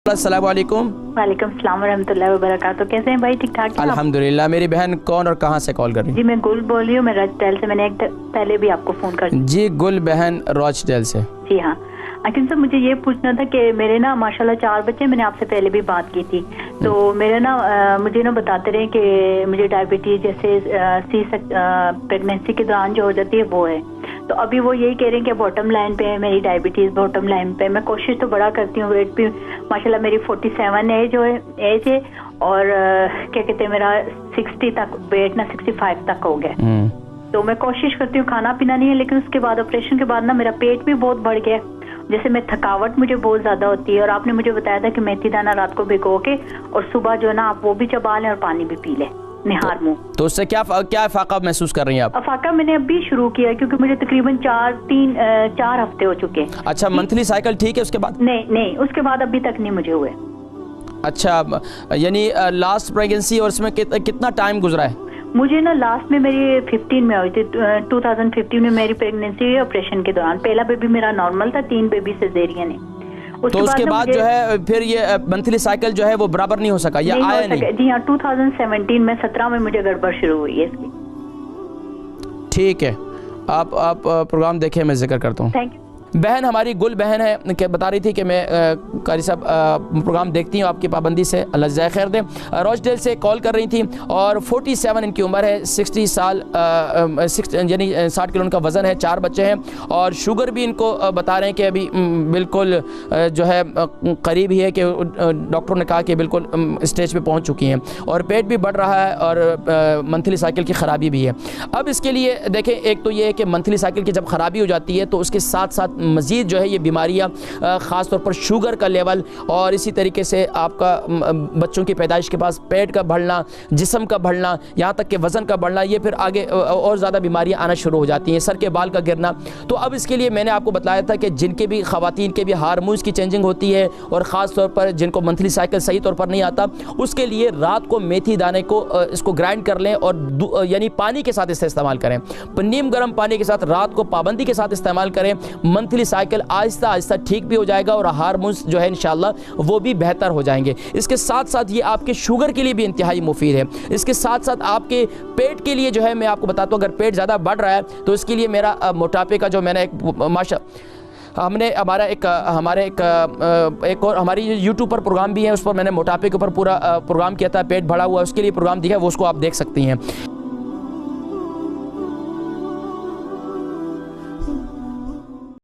अस्सलाम वालेकुम। वालेकुम सलाम वरहमतुल्लाहि वबरकातुहू। कैसे हैं भाई? ठीक ठाक हैं? अल्हम्दुलिल्लाह। मेरी बहन कौन और कहाँ से कॉल कर रही है? जी मैं गुल बोल रही हूँ, मैं रॉचडेल से। मैंने एक पहले भी आपको फ़ोन कर जी गुल बहन रॉचडेल से। जी हाँ अकिल साहब, मुझे ये पूछना था कि मेरे ना माशाल्लाह 4 बच्चे, मैंने आपसे पहले भी बात की थी। तो मेरे ना मुझे ना बताते रहे कि मुझे डायबिटीज़ जैसे प्रेगनेंसी के दौरान जो हो जाती है वो है। तो अभी वो यही कह रहे हैं कि बॉटम लाइन पे है मेरी डायबिटीज़, बॉटम लाइन पे। मैं कोशिश तो बड़ा करती हूँ, वेट भी माशाल्लाह मेरी 47 एज है और क्या कहते हैं मेरा 60 तक वेट ना 65 तक हो गया। तो मैं कोशिश करती हूँ, खाना पीना नहीं है, लेकिन उसके बाद ऑपरेशन के बाद ना मेरा पेट भी बहुत बढ़ गया। जैसे मैं थकावट मुझे बहुत ज्यादा होती है। और आपने मुझे बताया था कि मेथी दाना रात को भिगो के और सुबह जो है ना आप वो भी चबा लें और पानी भी पी लें निहार मुंह। तो उससे क्या फाका महसूस कर रही हैं आप? फाका मैंने अभी शुरू किया क्योंकि मुझे तकरीबन 4 हफ्ते हो चुके हैं। अच्छा, मंथली साइकिल ठीक है उसके बाद? नहीं उसके बाद अभी तक नहीं मुझे हुए। अच्छा, यानी लास्ट प्रेगनेंसी और इसमें कितना टाइम गुजरा है? मुझे ना लास्ट में मेरी 15 में हुई थी, 2015 में मेरी प्रेगनेंसी हुई ऑपरेशन के दौरान। पहला बेबी मेरा नॉर्मल था, 3 बेबी सिजेरियन है। तो उसके बाद जो है फिर ये मंथली साइकिल जो है वो बराबर नहीं हो सका या आया नहीं? जी हाँ, 2017 में 17 में मुझे गड़बड़ शुरू हुई है इसकी। ठीक है, आप प्रोग्राम देखें, मैं जिक्र करता हूँ। Thank you. बहन हमारी गुल बहन है कि बता रही थी कि मैं कारी साहब प्रोग्राम देखती हूँ आपकी पाबंदी से, अल्लाह जज़ाए खैर दे। रॉचडेल से कॉल कर रही थी और 47 इनकी उम्र है, 60 साल यानी 60 किलो उनका वज़न है, 4 बच्चे हैं और शुगर भी इनको बता रहे हैं कि अभी बिल्कुल जो है करीब ही है कि डॉक्टरों ने कहा कि बिल्कुल स्टेज पे पहुँच चुकी हैं और पेट भी बढ़ रहा है और मंथली साइकिल की ख़राबी भी है। अब इसके लिए देखें, एक तो ये है कि मंथली साइकिल की जब ख़राबी हो जाती है तो उसके साथ साथ मज़ीद जो है ये बीमारियाँ, ख़ास तौर पर शुगर का लेवल और इसी तरीके से आपका बच्चों की पैदाइश के पास पेट का बढ़ना, जिस्म का बढ़ना, यहाँ तक कि वज़न का बढ़ना, ये फिर आगे और ज़्यादा बीमारियाँ आना शुरू हो जाती हैं, सर के बाल का गिरना। तो अब इसके लिए मैंने आपको बताया था कि जिनके भी ख़वातीन के भी हार्मोन्स की चेंजिंग होती है और ख़ास तौर पर जिनको मंथली साइकिल सही तौर पर नहीं आता, उसके लिए रात को मेथी दाने को इसको ग्राइंड कर लें और यानी पानी के साथ इसे इस्तेमाल करें, नीम गर्म पानी के साथ रात को पाबंदी के साथ इस्तेमाल करें। मंथली साइकिल आहिस्ता आहिस्ता ठीक भी हो जाएगा और हार्मोन्स जो है इंशाल्लाह वो भी बेहतर हो जाएंगे। इसके साथ साथ ये आपके शुगर के लिए भी इंतहाई मुफीद है। इसके साथ साथ आपके पेट के लिए जो है मैं आपको बताता हूँ, अगर पेट ज़्यादा बढ़ रहा है तो इसके लिए मेरा मोटापे का जो मैंने एक हमारे एक और हमारी यूट्यूब पर प्रोग्राम भी है, उस पर मैंने मोटापे के ऊपर पूरा प्रोग्राम किया था, पेट बढ़ा हुआ, उसके लिए प्रोग्राम दिया है, वो उसको आप देख सकती हैं।